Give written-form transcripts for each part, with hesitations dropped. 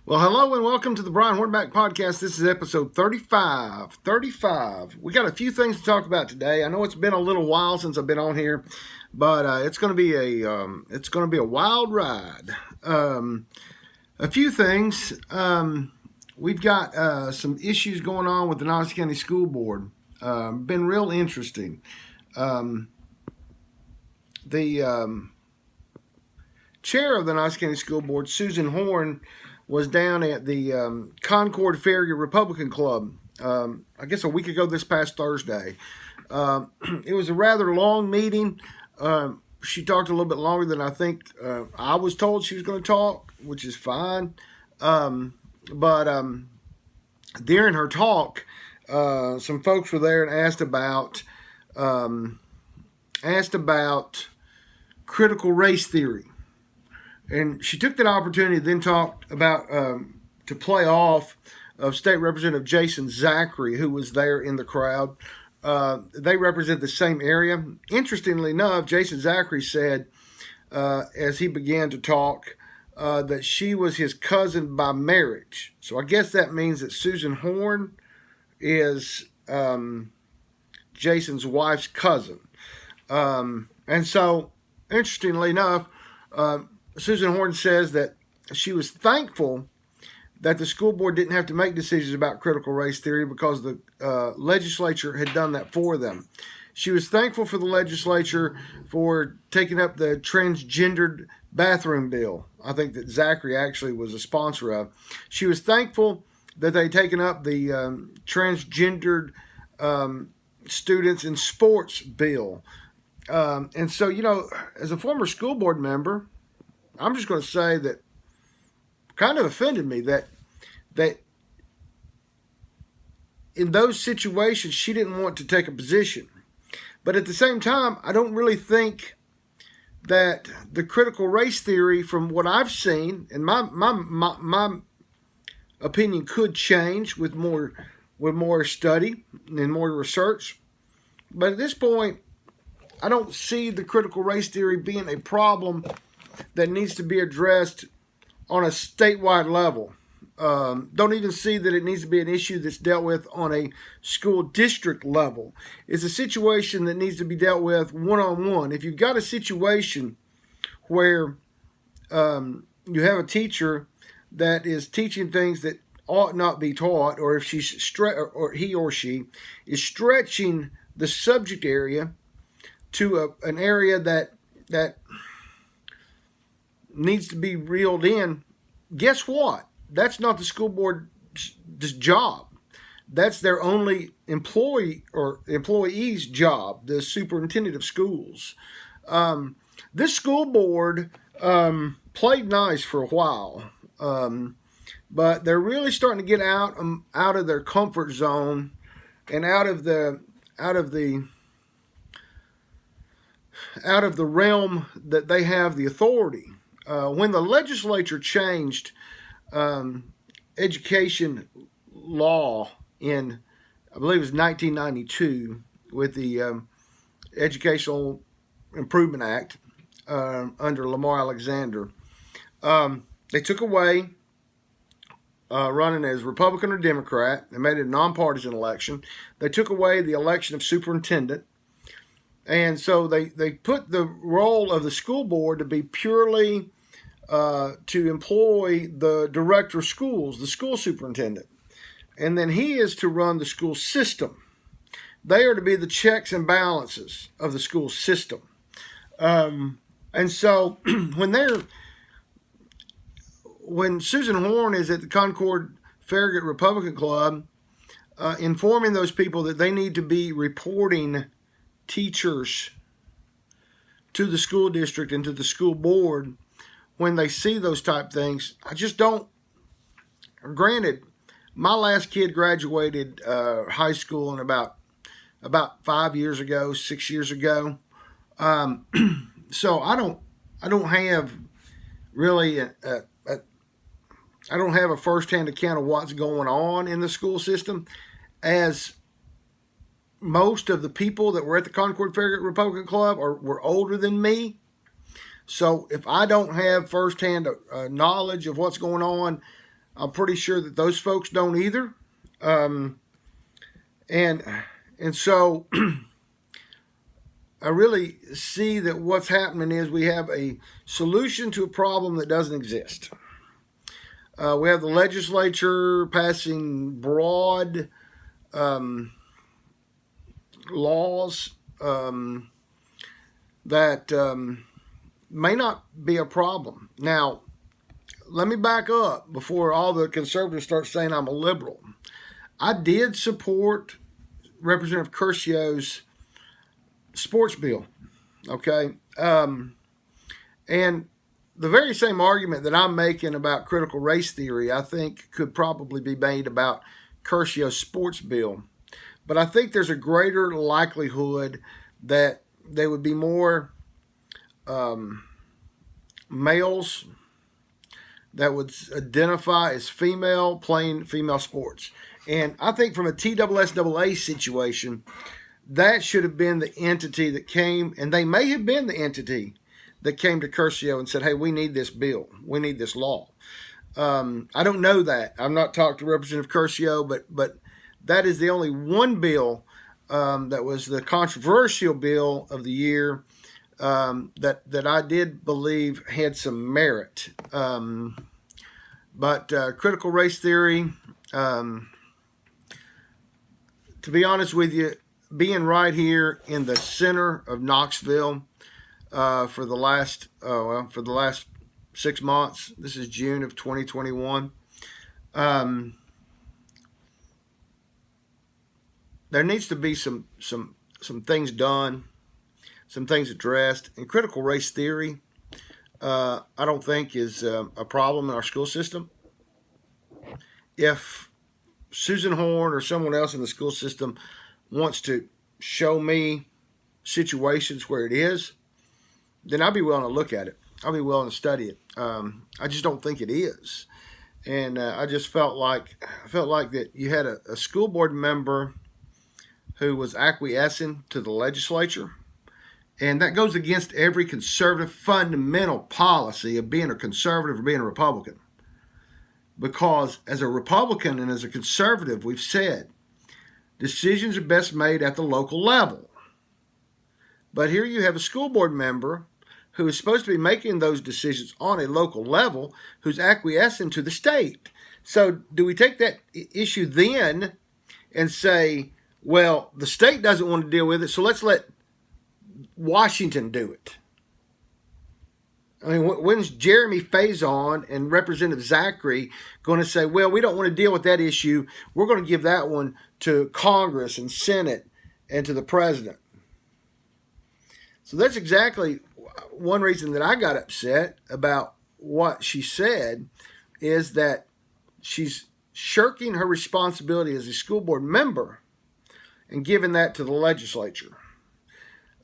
Well, hello and welcome to the Brian Hornback podcast. This is episode 35. We got a few things to talk about today. I know it's been a little while since I've been on here, but it's going to be a wild ride. A few things. We've got some issues going on with the Knox County School Board. Been real interesting. The chair of the Knox County School Board, Susan Horn, was down at the Concord Farragut Republican Club, I guess a week ago this past Thursday. It was a rather long meeting. She talked a little bit longer than I think I was told she was going to talk, which is fine. But during her talk, some folks were there and asked about critical race theory. And she took that opportunity to then talk about, to play off of State Representative Jason Zachary, who was there in the crowd. They represent the same area. Interestingly enough, Jason Zachary said, as he began to talk, that she was his cousin by marriage. So I guess that means that Susan Horn is Jason's wife's cousin. And so, interestingly enough, Susan Horn says that she was thankful that the school board didn't have to make decisions about critical race theory because the legislature had done that for them. She was thankful for the legislature for taking up the transgendered bathroom bill. I think that Zachary actually was a sponsor of. She was thankful that they'd taken up the transgendered students in sports bill. And so, you know, as a former school board member, I'm just going to say that kind of offended me that in those situations she didn't want to take a position. But at the same time, I don't really think that the critical race theory, from what I've seen, and my opinion could change with more study and more research. But at this point, I don't see the critical race theory being a problem that needs to be addressed on a statewide level. Don't even see that it needs to be an issue that's dealt with on a school district level. It's a situation that needs to be dealt with one-on-one. If you've got a situation where you have a teacher that is teaching things that ought not be taught, or if or he or she is stretching the subject area to an area that needs to be reeled in, guess what? That's not the school board's job. That's their only employee's job, the superintendent of schools. This school board played nice for a while, but they're really starting to get out of their comfort zone and out of the realm that they have the authority. When the legislature changed education law in, I believe it was 1992, with the Educational Improvement Act under Lamar Alexander, they took away running as Republican or Democrat. They made it a nonpartisan election. They took away the election of superintendent. And so they put the role of the school board to be purely to employ the director of schools, the school superintendent. And then he is to run the school system. They are to be the checks and balances of the school system. And so when Susan Horn is at the Concord Farragut Republican Club, informing those people that they need to be reporting teachers to the school district and to the school board when they see those type things, I just don't. Granted, my last kid graduated high school in about 5 years ago, 6 years ago. So I don't have really I don't have a firsthand account of what's going on in the school system, as most of the people that were at the Concord Farragut Republican Club were older than me. So if I don't have firsthand knowledge of what's going on, I'm pretty sure that those folks don't either. And so I really see that what's happening is we have a solution to a problem that doesn't exist. We have the legislature passing broad laws that may not be a problem. Now, let me back up before all the conservatives start saying I'm a liberal. I did support Representative Curcio's sports bill, okay? And the very same argument that I'm making about critical race theory, I think could probably be made about Curcio's sports bill. But I think there's a greater likelihood that there would be more males that would identify as female playing female sports. And I think from a TSSAA situation, that should have been the entity that came, and they may have been the entity that came to Curcio and said, hey, we need this bill. We need this law. I don't know that. I'm not talking to Representative Curcio, but that is the only one bill that was the controversial bill of the year that I did believe had some merit. But critical race theory, to be honest with you, being right here in the center of Knoxville for the last 6 months. This is June of 2021. There needs to be some things done, some things addressed. And critical race theory, I don't think is a problem in our school system. If Susan Horn or someone else in the school system wants to show me situations where it is, then I'll be willing to look at it. I'll be willing to study it. I just don't think it is. And I just felt like that you had a school board member who was acquiescing to the legislature. And that goes against every conservative fundamental policy of being a conservative or being a Republican. Because as a Republican and as a conservative, we've said decisions are best made at the local level. But here you have a school board member who is supposed to be making those decisions on a local level, who's acquiescing to the state. So do we take that issue then and say, well, the state doesn't want to deal with it, so let's let Washington do it? I mean, when's Jeremy Faison and Representative Zachary going to say, well, we don't want to deal with that issue. We're going to give that one to Congress and Senate and to the president. So that's exactly one reason that I got upset about what she said, is that she's shirking her responsibility as a school board member and giving that to the legislature.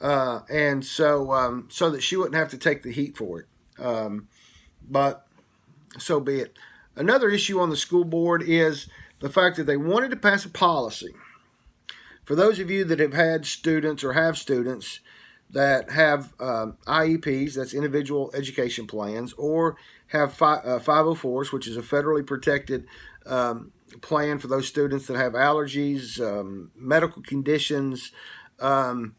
And so that she wouldn't have to take the heat for it. But so be it. Another issue on the school board is the fact that they wanted to pass a policy. For those of you that have had students or have students that have IEPs, that's individual education plans, or have 504s, which is a federally protected plan for those students that have allergies, medical conditions. Some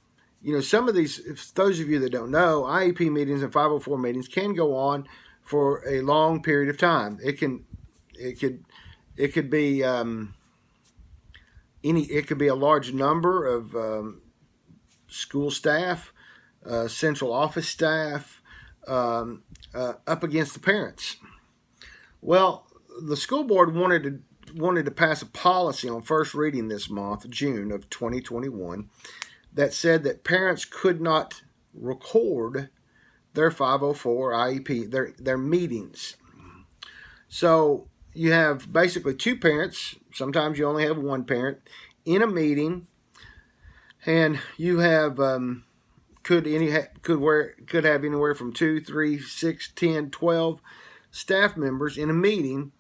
of these, if those of you that don't know, IEP meetings and 504 meetings can go on for a long period of time. It could be a large number of school staff, central office staff, up against the parents. Well, the school board wanted to pass a policy on first reading this month, June of 2021, that said that parents could not record their 504 IEP, their meetings. So you have basically two parents, sometimes you only have one parent, in a meeting, and you have could have anywhere from 2, 3, 6, 10, 12 staff members in a meeting,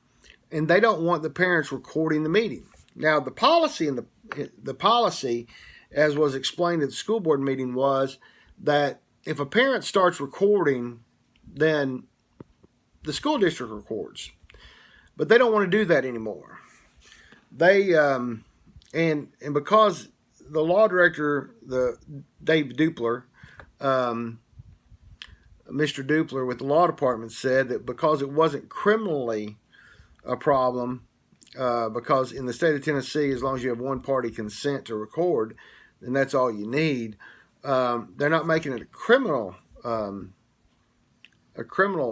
and they don't want the parents recording the meeting. Now, the policy as was explained at the school board meeting, was that if a parent starts recording, then the school district records. But they don't want to do that anymore. They and because the law director, the Dave Dupler, Mr. Dupler with the law department said that because it wasn't criminally a problem, because in the state of Tennessee, as long as you have one party consent to record, then that's all you need. They're not making it a criminal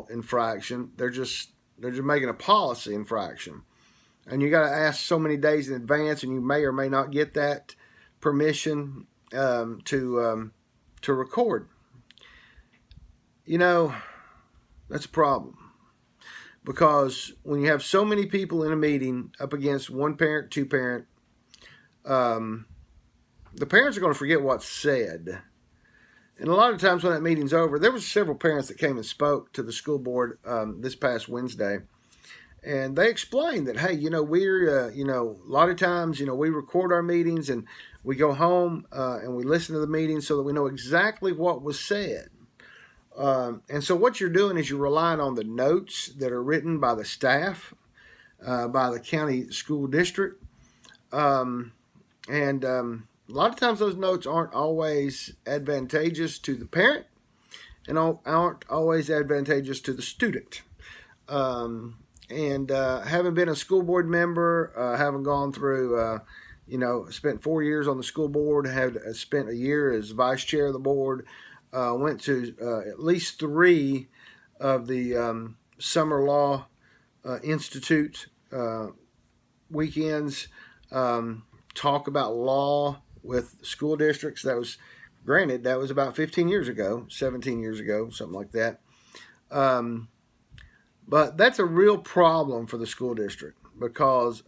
infraction. They're just making a policy infraction, and you got to ask so many days in advance, and you may or may not get that permission to record. You know, that's a problem, because when you have so many people in a meeting up against one parent, two parent, the parents are going to forget what's said. And a lot of times when that meeting's over, there was several parents that came and spoke to the school board this past Wednesday. And they explained that, hey, we're, a lot of times, we record our meetings and we go home and we listen to the meetings so that we know exactly what was said. And so what you're doing is you're relying on the notes that are written by the staff, by the county school district. And a lot of times those notes aren't always advantageous to the parent and aren't always advantageous to the student. Having been a school board member, having gone through, spent 4 years on the school board, had spent a year as vice chair of the board, went to at least 3 of the summer law institute weekends, talk about law with school districts. That was about 15 years ago, 17 years ago, something like that. But that's a real problem for the school district, because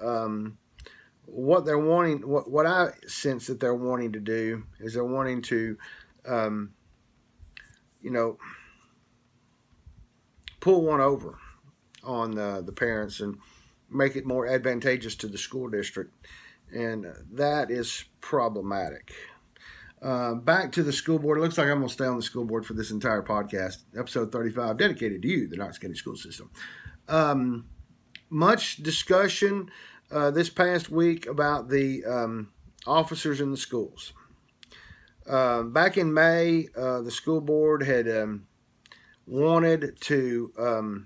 what they're wanting, what I sense that they're wanting to do is they're wanting to, pull one over on the parents and make it more advantageous to the school district. And that is problematic. Back to the school board. It looks like I'm going to stay on the school board for this entire podcast. Episode 35, dedicated to you, the Knox County School System. Much discussion this past week about the officers in the schools. Back in May, the school board had wanted to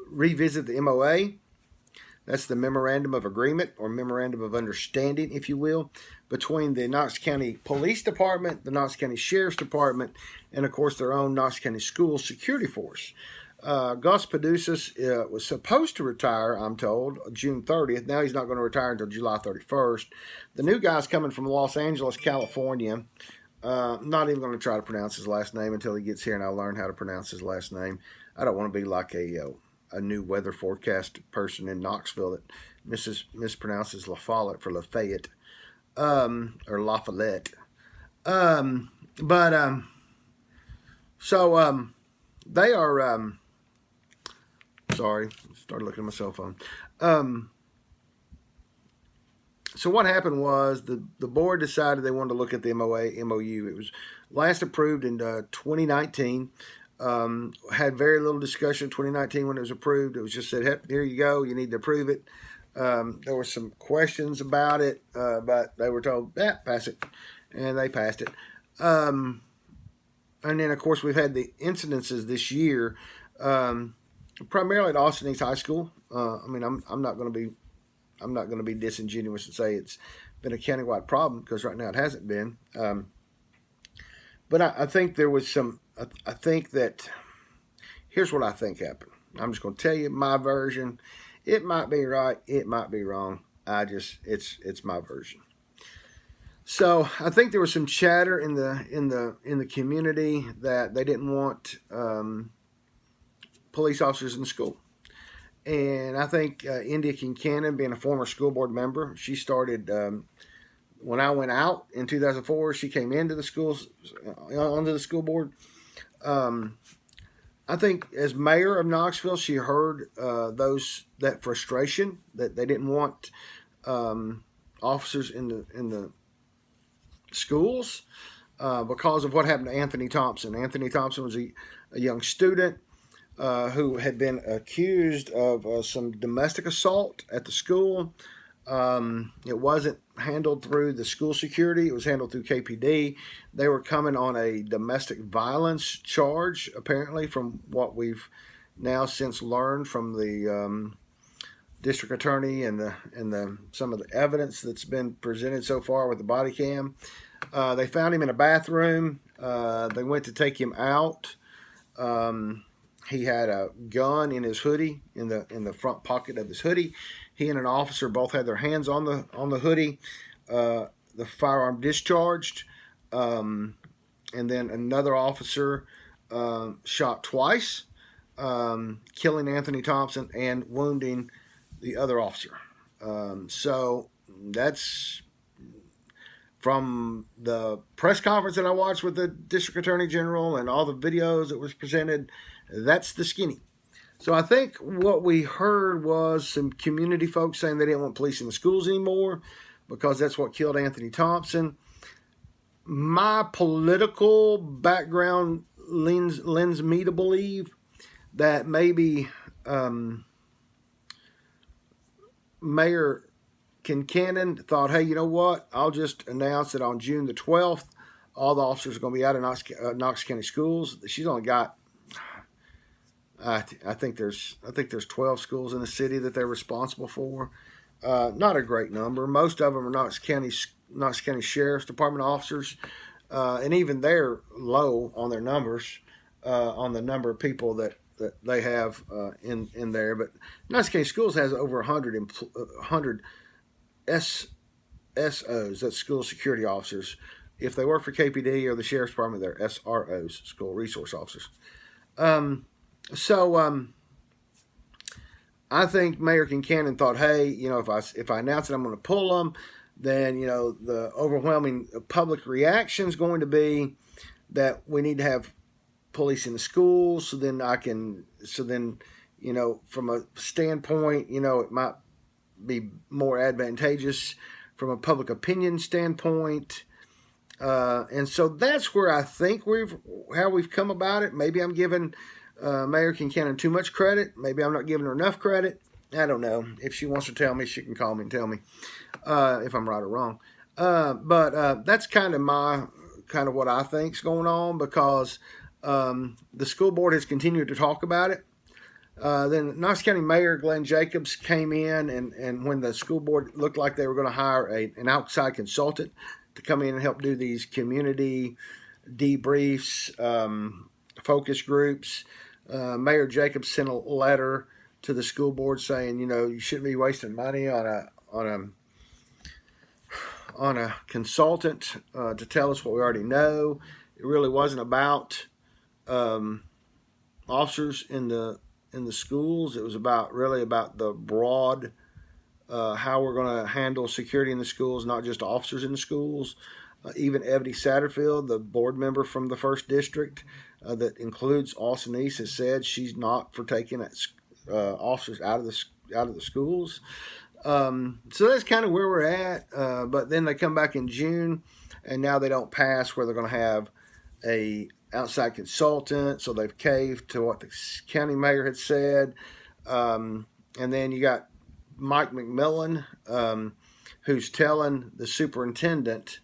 revisit the MOA. That's the Memorandum of Agreement, or Memorandum of Understanding, if you will, between the Knox County Police Department, the Knox County Sheriff's Department, and, of course, their own Knox County School Security Force. Gus Paducas was supposed to retire, I'm told, June 30th. Now he's not going to retire until July 31st. The new guy's coming from Los Angeles, California. I'm not even going to try to pronounce his last name until he gets here and I learn how to pronounce his last name. I don't want to be like a new weather forecast person in Knoxville that mispronounces LaFollette for Lafayette, or Lafayette. So they are, sorry, started looking at my cell phone. So what happened was the board decided they wanted to look at the MOU. It was last approved in 2019. Had very little discussion in 2019 when it was approved. It was just said, hey, here you go, you need to approve it. There were some questions about it, but they were told, pass it, and they passed it. And then, of course, we've had the incidences this year, primarily at Austin East High School. I'm not going to be disingenuous and say it's been a countywide problem, because right now it hasn't been. But I think there was some. I think that here's what I think happened. I'm just going to tell you my version. It might be right. It might be wrong. It's my version. So I think there was some chatter in the community that they didn't want police officers in the school. And I think India Kincannon, being a former school board member, she started when I went out in 2004. She came into the schools, onto the school board. I think as mayor of Knoxville, she heard that frustration that they didn't want officers in the schools because of what happened to Anthony Thompson. Anthony Thompson was a young student. who had been accused of some domestic assault at the school. It wasn't handled through the school security. It was handled through KPD. They were coming on a domestic violence charge, apparently, from what we've now since learned from the district attorney and the some of the evidence that's been presented so far with the body cam. They found him in a bathroom. They went to take him out. He had a gun in his hoodie, in the front pocket of his hoodie. He and an officer both had their hands on the hoodie. The firearm discharged, and then another officer shot twice, killing Anthony Thompson and wounding the other officer. So that's from the press conference that I watched with the district attorney general and all the videos that was presented. That's the skinny. So I think what we heard was some community folks saying they didn't want police in the schools anymore because that's what killed Anthony Thompson. My political background lends me to believe that maybe Mayor Kincannon thought, hey, you know what? I'll just announce that on June the 12th, all the officers are going to be out of Knox County schools. She's only got, I think there's 12 schools in the city that they're responsible for. Not a great number. Most of them are Knox County Sheriff's Department officers, and even they're low on their numbers, on the number of people that they have in there. But Knox County Schools has over 100 SSOs, that's school security officers. If they work for KPD or the Sheriff's Department, they're SROs, school resource officers. So I think Mayor Kincannon thought, hey, you know, if I announce that I'm going to pull them, then, you know, the overwhelming public reaction is going to be that we need to have police in the schools. So then, you know, from a standpoint, you know, it might be more advantageous from a public opinion standpoint. And so that's where I think how we've come about it. Maybe I'm giving Mayor Kincannon too much credit. Maybe I'm not giving her enough credit. I don't know. If she wants to tell me, she can call me and tell me if I'm right or wrong. But that's kind of what I think's going on, because the school board has continued to talk about it. Then Knox County Mayor Glenn Jacobs came in, and when the school board looked like they were going to hire an outside consultant to come in and help do these community debriefs, focus groups, Mayor Jacobs sent a letter to the school board saying, you know, you shouldn't be wasting money on a consultant to tell us what we already know. It really wasn't about officers in the schools. It was really about the broad how we're going to handle security in the schools, not just officers in the schools. Even Ebony Satterfield, the board member from the 1st District that includes Austin East, has said she's not for taking officers out of the schools. So that's kind of where we're at. But then they come back in June, and now they don't pass where they're going to have a outside consultant. So they've caved to what the county mayor had said. And then you got Mike McMillan, who's telling the superintendent,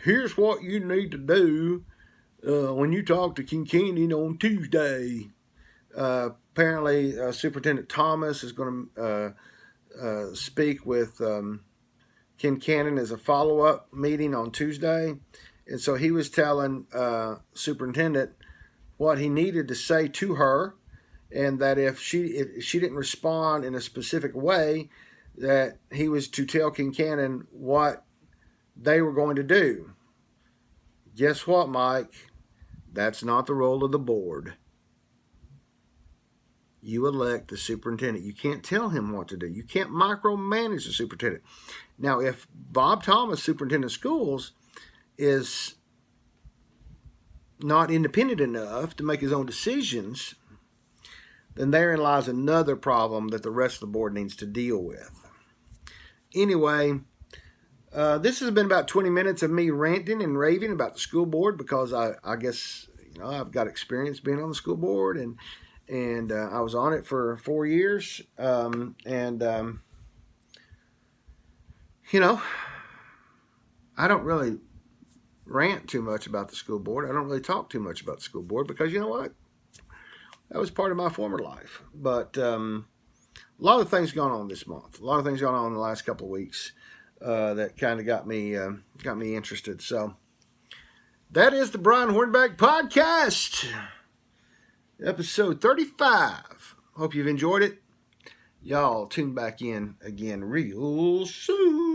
here's what you need to do when you talk to Kincannon on Tuesday. Apparently, Superintendent Thomas is going to speak with Kincannon as a follow-up meeting on Tuesday. And so he was telling Superintendent what he needed to say to her, and that if she didn't respond in a specific way, that he was to tell Kincannon what they were going to do. Guess what, Mike? That's not the role of the board. You elect the superintendent. You can't tell him what to do. You can't micromanage the superintendent. Now, if Bob Thomas, superintendent of schools, is not independent enough to make his own decisions, then therein lies another problem that the rest of the board needs to deal with. Anyway, this has been about 20 minutes of me ranting and raving about the school board, because I guess, you know, I've got experience being on the school board, and I was on it for 4 years. You know, I don't really rant too much about the school board. I don't really talk too much about the school board because you know what? That was part of my former life. But a lot of things going on this month. A lot of things going on in the last couple of weeks that kind of got me interested. So that is the Brian Hornback podcast, episode 35. Hope you've enjoyed it. Y'all tune back in again real soon.